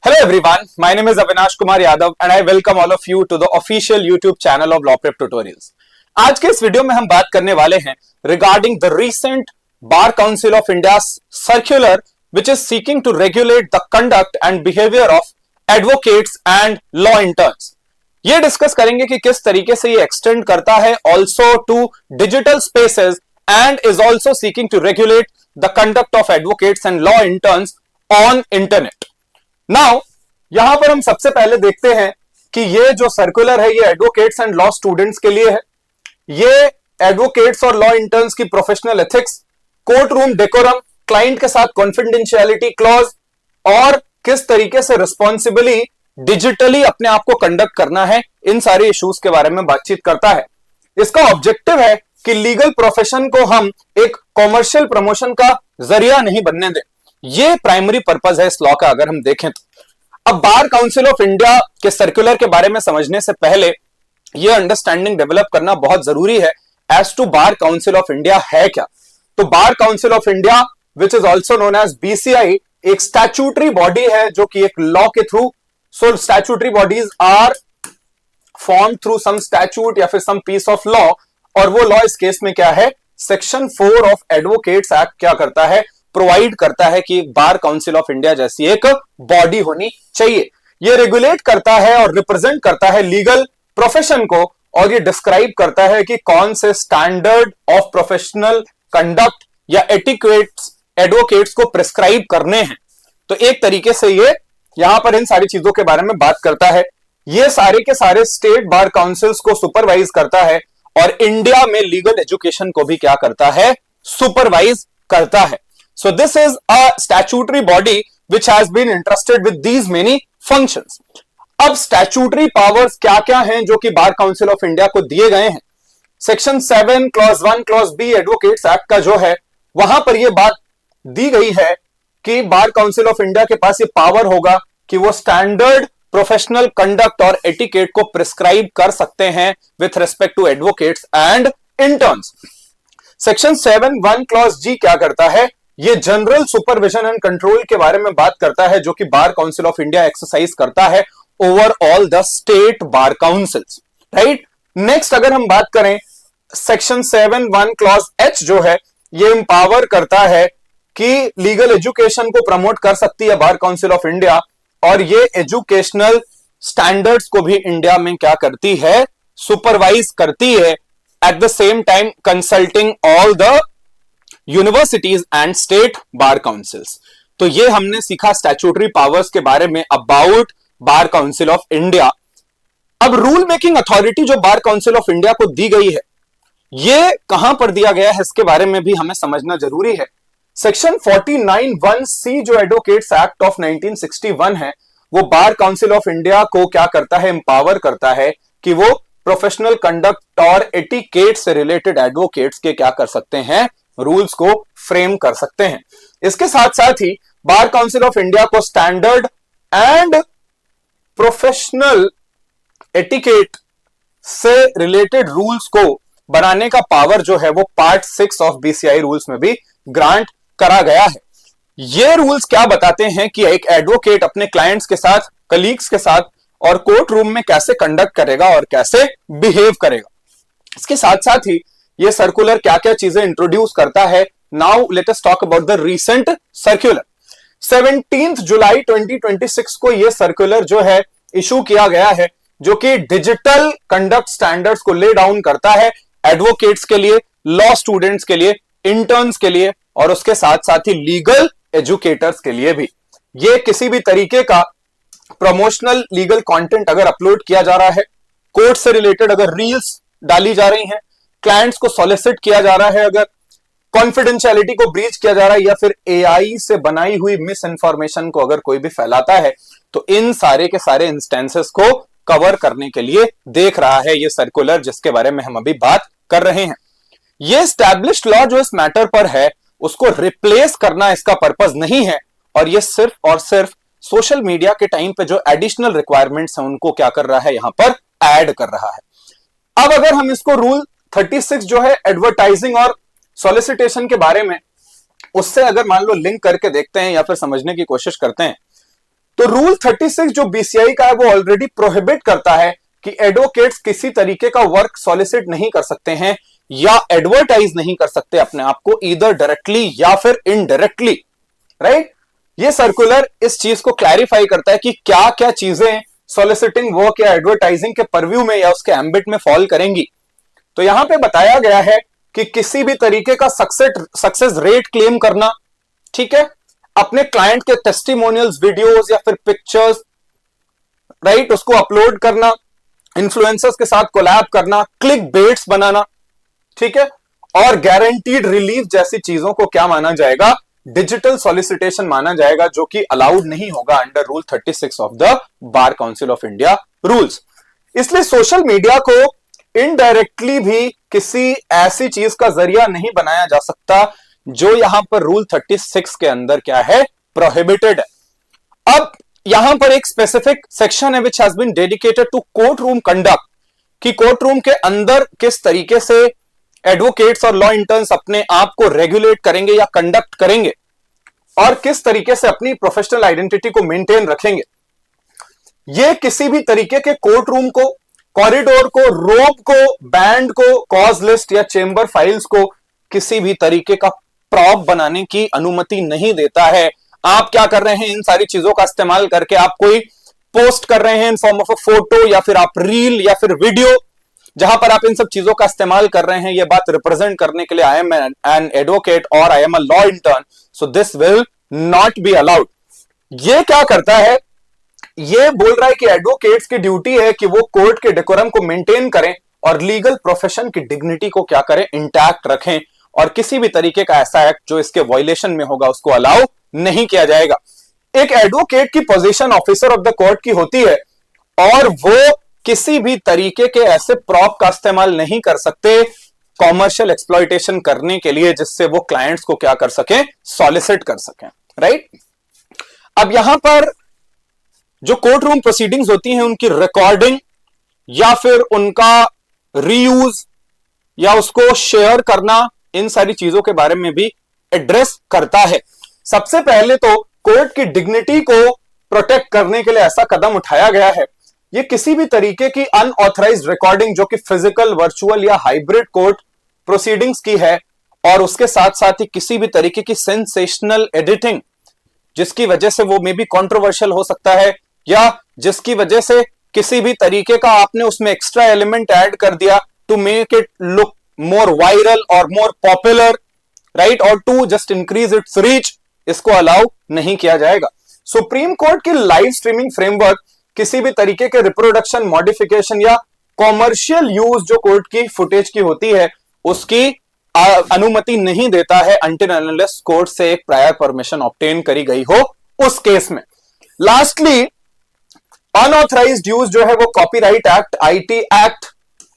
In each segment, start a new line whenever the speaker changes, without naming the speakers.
Hello everyone, my name is Avinash Kumar Yadav and I welcome all of you to the official YouTube channel of Law Prep Tutorials. आज के इस video में हम बात करने वाले हैं regarding the recent Bar Council of India's circular which is seeking to regulate the conduct and behavior of advocates and law interns. ये डिस्कस करेंगे कि किस तरीके से ये एक्सटेंड करता है also to digital spaces and is also seeking to regulate the conduct of advocates and law interns on internet. Now यहां पर हम सबसे पहले देखते हैं कि ये जो सर्कुलर है ये एडवोकेट्स एंड लॉ स्टूडेंट्स के लिए है। ये एडवोकेट्स और लॉ इंटर्न्स की professional ethics, court room decorum, client के साथ कॉन्फिडेंशियलिटी क्लॉज और किस तरीके से रिस्पॉन्सिबली डिजिटली अपने आप को कंडक्ट करना है, इन सारे इश्यूज के बारे में बातचीत करता है। इसका ऑब्जेक्टिव है कि लीगल प्रोफेशन को हम एक कॉमर्शियल प्रमोशन का जरिया नहीं बनने दें। ये प्राइमरी पर्पस है इस लॉ का अगर हम देखें तो। अब बार काउंसिल ऑफ इंडिया के सर्कुलर के बारे में समझने से पहले ये अंडरस्टैंडिंग डेवलप करना बहुत जरूरी है as to bar council of India है क्या। तो bar council of India which is also known as BCI एक स्टैट्यूटरी बॉडी है जो कि एक लॉ के through, so statutory bodies are form through some statute या फिर सम पीस ऑफ लॉ, और वो लॉ इस केस में क्या है, सेक्शन 4 ऑफ एडवोकेट्स एक्ट क्या करता है, प्रोवाइड करता है कि बार काउंसिल ऑफ इंडिया जैसी एक बॉडी होनी चाहिए। ये रेगुलेट करता है और रिप्रेजेंट करता है लीगल प्रोफेशन को, और ये डिस्क्राइब करता है कि कौन से स्टैंडर्ड ऑफ प्रोफेशनल कंडक्ट या एटिक्वेट्स एडवोकेट्स को प्रिस्क्राइब करने हैं। तो एक तरीके से ये यहां पर इन सारी चीजों के बारे में बात करता है। ये सारे के सारे स्टेट बार काउंसिल्स को सुपरवाइज करता है और इंडिया में लीगल एजुकेशन को भी क्या करता है, सुपरवाइज करता है। So this is a statutory body which has been entrusted with these many functions. अब statutory powers क्या क्या हैं जो कि बार काउंसिल ऑफ इंडिया को दिए गए हैं। Section 7 clause 1 clause B advocates act का जो है वहां पर यह बात दी गई है कि बार काउंसिल ऑफ इंडिया के पास ये पावर होगा कि वो स्टैंडर्ड प्रोफेशनल कंडक्ट और एटिकेट को प्रिस्क्राइब कर सकते हैं with respect to advocates and interns. Section 7(1) clause G क्या करता है, ये जनरल सुपरविजन एंड कंट्रोल के बारे में बात करता है जो कि बार काउंसिल ऑफ इंडिया एक्सरसाइज करता है over all the state bar councils, right. Next अगर हम बात करें सेक्शन 7(1) क्लॉज एच जो है ये एम्पावर करता है कि लीगल एजुकेशन को प्रमोट कर सकती है बार काउंसिल ऑफ इंडिया, और ये एजुकेशनल स्टैंडर्ड्स को भी इंडिया में क्या करती है, सुपरवाइज करती है, at the same time consulting all the universities and state bar councils. तो ये हमने सीखा स्टैट्यूटरी पावर्स के बारे में about bar council of India. अब रूल मेकिंग अथॉरिटी जो बार काउंसिल ऑफ इंडिया को दी गई है ये कहां पर दिया गया है इसके बारे में भी हमें समझना जरूरी है। सेक्शन 49(1)(c जो एडवोकेट्स एक्ट ऑफ 1961 है वो बार काउंसिल ऑफ इंडिया को क्या करता है, एम्पावर करता है कि वो प्रोफेशनल कंडक्ट और एटिकेट से रिलेटेड एडवोकेट्स के क्या कर सकते हैं, रूल्स को फ्रेम कर सकते हैं। इसके साथ साथ ही बार काउंसिल ऑफ इंडिया को स्टैंडर्ड एंड प्रोफेशनल एटिकेट से रिलेटेड रूल्स को बनाने का पावर जो है वो पार्ट 6 ऑफ बीसीआई रूल्स में भी ग्रांट करा गया है। ये रूल्स क्या बताते हैं कि एक एडवोकेट अपने क्लाइंट्स के साथ, कलीग्स के साथ और कोर्ट रूम में कैसे कंडक्ट करेगा और कैसे बिहेव करेगा। इसके साथ साथ ही ये सर्कुलर क्या क्या चीजें इंट्रोड्यूस करता है। Now let us talk about the recent circular. 17 जुलाई 2026 को ये सर्कुलर जो है इशू किया गया है जो कि डिजिटल कंडक्ट स्टैंडर्ड्स को ले डाउन करता है एडवोकेट्स के लिए, लॉ स्टूडेंट्स के लिए, इंटर्न्स के लिए और उसके साथ साथ ही लीगल एजुकेटर्स के लिए भी। ये किसी भी तरीके का प्रमोशनल लीगल कंटेंट अगर अपलोड किया जा रहा है, कोर्ट से रिलेटेड अगर रील्स डाली जा रही हैं, क्लाइंट्स को सॉलिसिट किया जा रहा है, अगर कॉन्फिडेंशियलिटी को ब्रीच किया जा रहा है या फिर एआई से बनाई हुई मिस इन्फॉर्मेशन को अगर कोई भी फैलाता है, तो इन सारे के सारे इंस्टेंसेस को कवर करने के लिए देख रहा है ये सर्कुलर जिसके बारे में हम अभी बात कर रहे हैं। ये स्टैब्लिश्ड लॉ जो इस मैटर पर है उसको रिप्लेस करना इसका पर्पस नहीं है, और ये सिर्फ और सिर्फ सोशल मीडिया के टाइम पे जो एडिशनल रिक्वायरमेंट्स हैं उनको क्या कर रहा है, यहां पर ऐड कर रहा है। अब अगर हम इसको रूल 36 जो है एडवर्टाइजिंग और सॉलिसिटेशन के बारे में, उससे अगर मान लो लिंक करके देखते हैं या फिर समझने की कोशिश करते हैं, तो रूल 36 जो बीसीआई का है वो ऑलरेडी प्रोहिबिट करता है कि एडवोकेट्स किसी तरीके का वर्क सॉलिसिट नहीं कर सकते हैं या एडवर्टाइज नहीं कर सकते अपने आप को, ईदर डायरेक्टली या फिर इनडायरेक्टली, राइट। ये सर्कुलर इस चीज को क्लैरिफाई करता है कि क्या क्या चीजें सॉलिसिटिंग वर्क या एडवर्टाइजिंग के परव्यू में या उसके एम्बिट में फॉल करेंगी। तो यहां पे बताया गया है कि किसी भी तरीके का सक्सेस रेट क्लेम करना, ठीक है, अपने क्लाइंट के टेस्टिमोनियल्स, वीडियोस या फिर पिक्चर्स, राइट, उसको अपलोड करना, इन्फ्लुएंसर्स के साथ कोलैब करना, क्लिक बेट्स बनाना, ठीक है, और गारंटीड रिलीफ जैसी चीजों को क्या माना जाएगा, डिजिटल सॉलिसिटेशन माना जाएगा, जो कि अलाउड नहीं होगा under rule 36 of the bar council of India rules. इसलिए सोशल मीडिया को इनडायरेक्टली भी किसी ऐसी चीज का जरिया नहीं बनाया जा सकता जो यहां पर रूल 36 के अंदर क्या है, प्रोहिबिटेड है। अब यहां पर एक स्पेसिफिक सेक्शन है which has been dedicated to court room conduct, कि कोर्ट रूम के अंदर किस तरीके से एडवोकेट्स और लॉ इंटर्न्स अपने आप को रेगुलेट करेंगे या कंडक्ट करेंगे और किस तरीके से अपनी प्रोफेशनल आइडेंटिटी को मेंटेन रखेंगे। ये किसी भी तरीके के कोर्ट रूम को, कॉरिडोर को, रोप को, बैंड को, कॉज लिस्ट या चेंबर फाइल्स को किसी भी तरीके का प्रॉप बनाने की अनुमति नहीं देता है। आप क्या कर रहे हैं, इन सारी चीजों का इस्तेमाल करके आप कोई पोस्ट कर रहे हैं in form of a photo या फिर आप रील या फिर वीडियो, जहां पर आप इन सब चीजों का इस्तेमाल कर रहे हैं ये बात रिप्रेजेंट करने के लिए आई एम एन एडवोकेट और I am a law intern, so this will not be allowed. ये क्या करता है, ये बोल रहा है कि एडवोकेट्स की ड्यूटी है कि वो कोर्ट के डेकोरम को मेंटेन करें और लीगल प्रोफेशन की डिग्निटी को क्या करें, इंटैक्ट रखें, और किसी भी तरीके का ऐसा एक्ट जो इसके वायलेशन में होगा उसको अलाउ नहीं किया जाएगा। एक एडवोकेट की position officer of the court की होती है और वो किसी भी तरीके के ऐसे प्रॉप का इस्तेमाल नहीं कर सकते कॉमर्शियल एक्सप्लॉयटेशन करने के लिए जिससे वो क्लाइंट्स को क्या कर सकें, सॉलिसिट कर सकें, राइट। अब यहां पर जो कोर्ट रूम प्रोसीडिंग्स होती हैं उनकी रिकॉर्डिंग या फिर उनका रीयूज या उसको शेयर करना, इन सारी चीजों के बारे में भी एड्रेस करता है। सबसे पहले तो कोर्ट की डिग्निटी को प्रोटेक्ट करने के लिए ऐसा कदम उठाया गया है, ये किसी भी तरीके की अनऑथराइज्ड रिकॉर्डिंग जो कि फिजिकल, वर्चुअल या हाइब्रिड कोर्ट प्रोसीडिंग्स की है, और उसके साथ साथ ही किसी भी तरीके की सेंसेशनल एडिटिंग जिसकी वजह से वो मे बी कंट्रोवर्शियल हो सकता है या जिसकी वजह से किसी भी तरीके का आपने उसमें एक्स्ट्रा एलिमेंट ऐड कर दिया to make it look more viral और मोर पॉपुलर, राइट, और to just increase its reach, इसको अलाउ नहीं किया जाएगा। सुप्रीम कोर्ट की लाइव स्ट्रीमिंग फ्रेमवर्क किसी भी तरीके के रिप्रोडक्शन, मॉडिफिकेशन या कॉमर्शियल यूज जो कोर्ट की फुटेज की होती है उसकी अनुमति नहीं देता है अंटिल अनलेस कोर्ट से एक प्रायर परमिशन ऑब्टेन करी गई हो उस केस में। लास्टली अनऑथराइज्ड यूज जो है वो कॉपीराइट एक्ट, आईटी एक्ट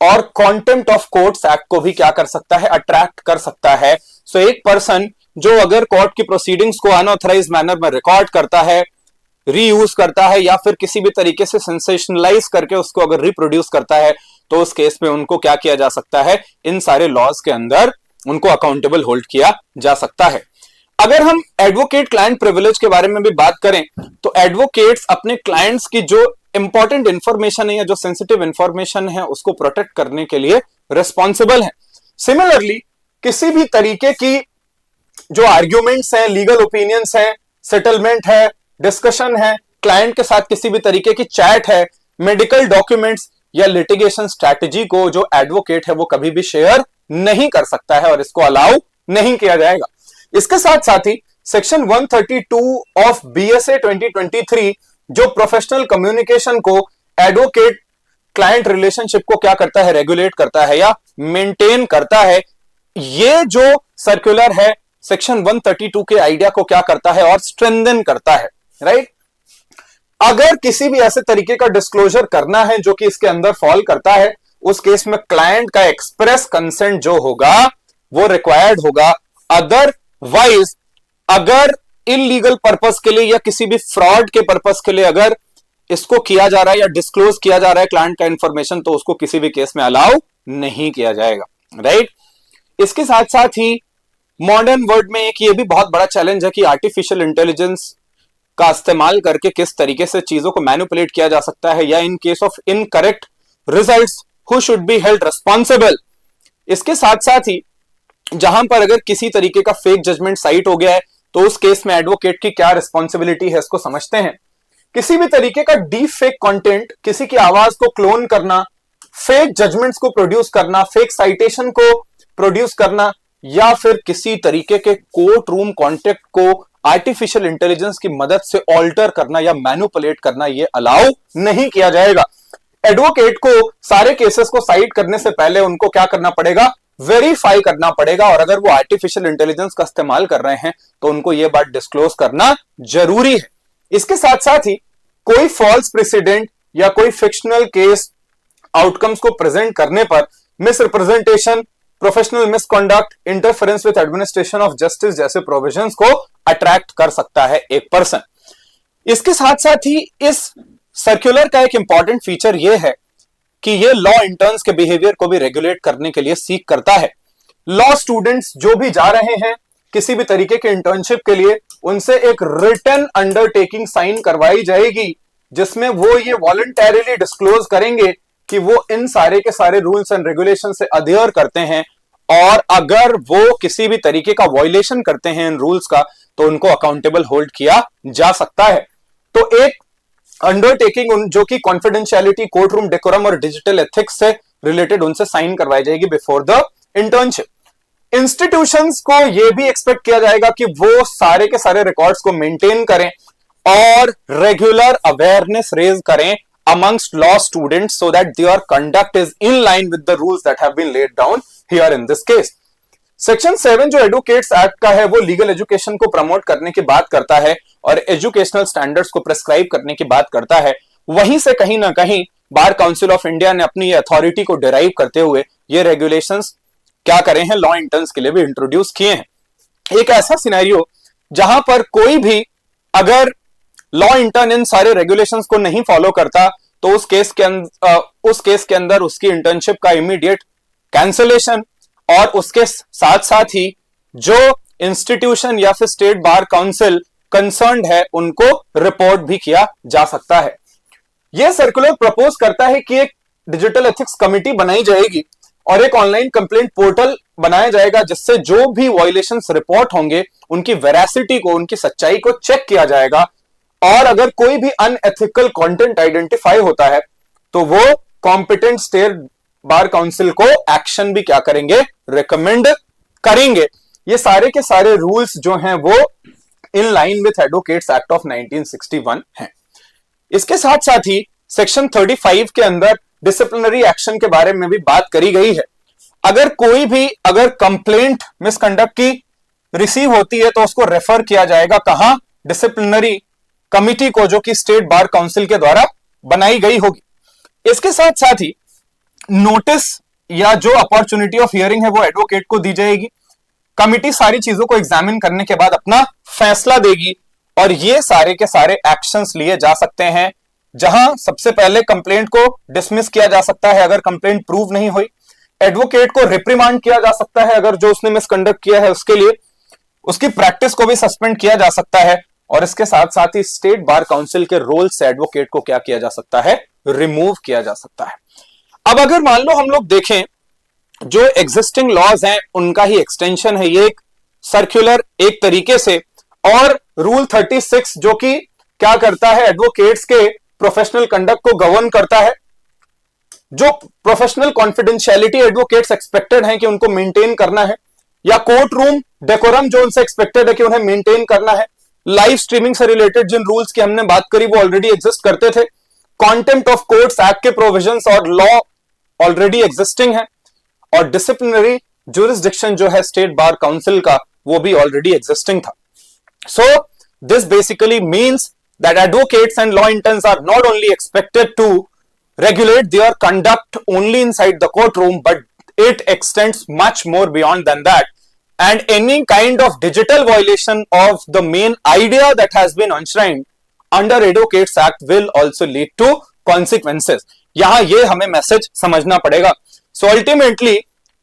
और कॉन्टेम्प्ट ऑफ कोर्ट्स एक्ट को भी क्या कर सकता है, अट्रैक्ट कर सकता है। सो एक पर्सन जो अगर कोर्ट की प्रोसीडिंग्स को अनऑथराइज्ड मैनर में रिकॉर्ड करता है, रीयूज करता है या फिर किसी भी तरीके से सेंसेशनलाइज करके उसको अगर रिप्रोड्यूस करता है तो उस केस में उनको क्या किया जा सकता है, इन सारे लॉज के अंदर उनको अकाउंटेबल होल्ड किया जा सकता है। अगर हम एडवोकेट क्लाइंट प्रिविलेज के बारे में भी बात करें तो एडवोकेट्स अपने क्लाइंट्स की जो इंपॉर्टेंट इंफॉर्मेशन है या जो सेंसिटिव इंफॉर्मेशन है उसको प्रोटेक्ट करने के लिए रिस्पॉन्सिबल है। सिमिलरली किसी भी तरीके की जो आर्ग्यूमेंट्स हैं, लीगल ओपिनियंस हैं, सेटलमेंट है, डिस्कशन है, क्लाइंट के साथ किसी भी तरीके की चैट है, मेडिकल डॉक्यूमेंट्स या लिटिगेशन स्ट्रैटेजी को जो एडवोकेट है वो कभी भी शेयर नहीं कर सकता है और इसको अलाउ नहीं किया जाएगा। इसके साथ साथ ही सेक्शन 132 ऑफ बीएसए 2023 जो प्रोफेशनल कम्युनिकेशन को, एडवोकेट क्लाइंट रिलेशनशिप को क्या करता है, रेगुलेट करता है या मेंटेन करता है। ये जो सर्कुलर है सेक्शन 132 के आइडिया को क्या करता है और स्ट्रेंथन करता है, राइट। अगर किसी भी ऐसे तरीके का डिस्क्लोजर करना है जो कि इसके अंदर फॉल करता है, उस केस में क्लाइंट का एक्सप्रेस कंसेंट जो होगा वो रिक्वायर्ड होगा। अदरवाइज अगर इलीगल पर्पस के लिए या किसी भी फ्रॉड के पर्पस के लिए अगर इसको किया जा रहा है या डिस्क्लोज किया जा रहा है क्लाइंट का इंफॉर्मेशन, तो उसको किसी भी केस में अलाउ नहीं किया जाएगा, राइट। इसके साथ साथ ही मॉडर्न वर्ल्ड में एक ये भी बहुत बड़ा चैलेंज है कि आर्टिफिशियल इंटेलिजेंस का इस्तेमाल करके किस तरीके से चीजों को मैनिपुलेट किया जा सकता है, या in case of incorrect results who should be held responsible. इसके साथ साथ ही जहां पर अगर किसी तरीके का फेक जजमेंट साइट हो गया है तो उस केस में एडवोकेट की क्या रिस्पॉन्सिबिलिटी है, इसको समझते हैं। किसी भी तरीके का डीप फेक कंटेंट, किसी की आवाज को क्लोन करना, फेक जजमेंट्स को प्रोड्यूस करना, फेक साइटेशन को प्रोड्यूस करना, या फिर किसी तरीके के कोर्ट रूम कॉन्टेक्ट को आर्टिफिशियल इंटेलिजेंस की मदद से ऑल्टर करना या मैनिपुलेट करना, यह अलाउ नहीं किया जाएगा। एडवोकेट को सारे केसेस को साइट करने से पहले उनको क्या करना पड़ेगा, वेरीफाई करना पड़ेगा, और अगर वो आर्टिफिशियल इंटेलिजेंस का इस्तेमाल कर रहे हैं तो उनको यह बात डिस्क्लोज करना जरूरी है। इसके साथ साथ ही कोई फॉल्स प्रेसिडेंट या कोई फिक्शनल केस आउटकम्स को प्रेजेंट करने पर miss representation, professional misconduct, interference with administration of justice जैसे प्रोविजंस को अट्रैक्ट कर सकता है एक पर्सन। इसके साथ साथ ही इस सर्कुलर का एक इंपॉर्टेंट फीचर यह है कि यह लॉ इंटर्न्स के बिहेवियर को भी रेगुलेट करने के लिए सीक करता है। लॉ स्टूडेंट्स जो भी जा रहे हैं किसी भी तरीके के इंटर्नशिप के लिए, उनसे एक रिटन अंडरटेकिंग साइन करवाई जाएगी जिसमें वो ये वॉलंटरीली डिस्क्लोज करेंगे कि वो इन सारे के सारे रूल्स एंड रेगुलेशन से अध्ययर करते हैं, और अगर वो किसी भी तरीके का वायलेशन करते हैं इन रूल्स का तो उनको अकाउंटेबल होल्ड किया जा सकता है। तो एक अंडरटेकिंग जो कि कॉन्फिडेंशियलिटी, कोर्ट रूम डेकोरम और डिजिटल एथिक्स से रिलेटेड उनसे साइन करवाई जाएगी बिफोर द इंटर्नशिप। इंस्टीट्यूशंस को यह भी एक्सपेक्ट किया जाएगा कि वो सारे के सारे रिकॉर्ड्स को मेंटेन करें और रेगुलर अवेयरनेस रेज करें amongst law students so that their conduct is in line with the rules that have been laid down here in this case. Section 7 जो एडवोकेट्स एक्ट का है वो लीगल एजुकेशन को promote करने की बात करता है और एजुकेशनल स्टैंडर्ड्स को प्रेस्क्राइब करने की बात करता है। वहीं से कहीं ना कहीं बार काउंसिल ऑफ इंडिया ने अपनी अथॉरिटी को डिराइव करते हुए ये रेगुलेशंस क्या करे हैं, लॉ इंटर्न्स के लिए भी इंट्रोड्यूस किए हैं। एक ऐसा सिनेरियो जहां पर कोई भी अगर लॉ इंटर्न इन सारे रेगुलेशंस को नहीं फॉलो करता तो उस केस के अंदर उसकी इंटर्नशिप का इमीडिएट कैंसलेशन, और उसके साथ साथ ही जो इंस्टीट्यूशन या फिर स्टेट बार काउंसिल कंसर्न्ड है उनको रिपोर्ट भी किया जा सकता है। यह सर्कुलर प्रपोज करता है कि एक डिजिटल एथिक्स कमिटी बनाई जाएगी और एक ऑनलाइन कंप्लेंट पोर्टल बनाया जाएगा जिससे जो भी वायलेशंस रिपोर्ट होंगे उनकी वेरासिटी को, उनकी सच्चाई को चेक किया जाएगा, और अगर कोई भी अनएथिकल कंटेंट आइडेंटिफाई होता है तो वो कॉम्पिटेंट स्टेट बार काउंसिल को एक्शन भी क्या करेंगे, रिकमेंड करेंगे। ये सारे के सारे रूल्स जो हैं वो in line with advocates act of 1961 हैं। इसके साथ साथ ही सेक्शन 35 के अंदर डिसिप्लिनरी एक्शन के बारे में भी बात करी गई है। अगर कंप्लेंट मिसकंडक्ट की रिसीव होती है तो उसको रेफर किया जाएगा कहां, डिसिप्लिनरी कमिटी को, जो कि स्टेट बार काउंसिल के द्वारा बनाई गई होगी। इसके साथ साथ ही नोटिस या जो अपॉर्चुनिटी ऑफ हियरिंग है वो एडवोकेट को दी जाएगी। कमिटी सारी चीजों को एग्जामिन करने के बाद अपना फैसला देगी और ये सारे के सारे एक्शंस लिए जा सकते हैं, जहां सबसे पहले कंप्लेंट को डिसमिस किया जा सकता है अगर कंप्लेंट प्रूव नहीं हुई। एडवोकेट को रिप्रिमांड किया जा सकता है अगर जो उसने मिसकंडक्ट किया है उसके लिए, उसकी प्रैक्टिस को भी सस्पेंड किया जा सकता है, और इसके साथ साथ ही स्टेट बार काउंसिल के रोल से एडवोकेट को क्या किया जा सकता है, रिमूव किया जा सकता है। अब अगर मान लो हम लोग देखें जो एग्जिस्टिंग लॉज हैं उनका ही एक्सटेंशन है ये एक सर्कुलर एक तरीके से, और रूल 36 जो कि क्या करता है, एडवोकेट्स के प्रोफेशनल कंडक्ट को गवर्न करता है। जो प्रोफेशनल कॉन्फिडेंशियलिटी एडवोकेट्स एक्सपेक्टेड है कि उनको मेंटेन करना है, या कोर्ट रूम डेकोरम जो उनसे एक्सपेक्टेड है कि उन्हें मेंटेन करना है। लाइव स्ट्रीमिंग से रिलेटेड जिन रूल्स की हमने बात करी वो ऑलरेडी एग्जिस्ट करते थे। कॉन्टेम्प्ट ऑफ कोर्ट्स एक्ट के प्रोविजंस और लॉ ऑलरेडी एग्जिस्टिंग है, और डिसिप्लिनरी ज्यूरिसडिक्शन जो है स्टेट बार काउंसिल का वो भी ऑलरेडी एग्जिस्टिंग था। So this basically means that advocates and law interns are not only expected to regulate their conduct only inside the courtroom, but it extends much more beyond than that, and any kind of digital violation of the main idea that has been enshrined under Advocates Act will also lead to consequences. यहां ये हमें message समझना पड़ेगा। So ultimately,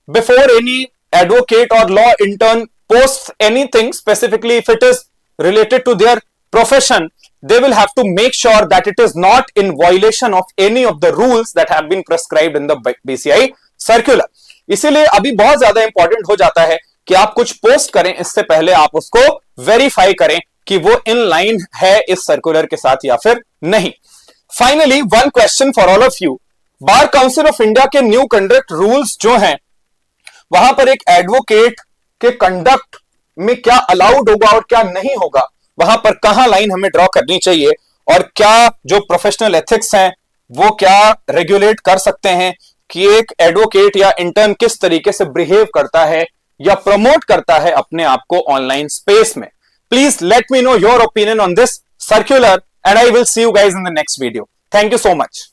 before any advocate or law intern posts anything, specifically if it is related to their profession, they will have to make sure that it is not in violation of any of the rules that have been prescribed in the BCI circular. इसीलिए अभी बहुत ज्यादा important हो जाता है कि आप कुछ पोस्ट करें, इससे पहले आप उसको वेरीफाई करें कि वो इन लाइन है इस सर्कुलर के साथ या फिर नहीं. Finally one question for all of you. Bar council of India के न्यू कंडक्ट रूल्स जो हैं, वहां पर एक एडवोकेट के कंडक्ट में क्या अलाउड होगा और क्या नहीं होगा, वहां पर कहां लाइन हमें ड्रॉ करनी चाहिए, और क्या जो प्रोफेशनल एथिक्स हैं वो क्या रेगुलेट कर सकते हैं कि एक एडवोकेट या इंटर्न किस तरीके से बिहेव करता है या प्रमोट करता है अपने आप को ऑनलाइन स्पेस में. Please let me know your opinion on this circular and I will see you guys in the next video. Thank you so much.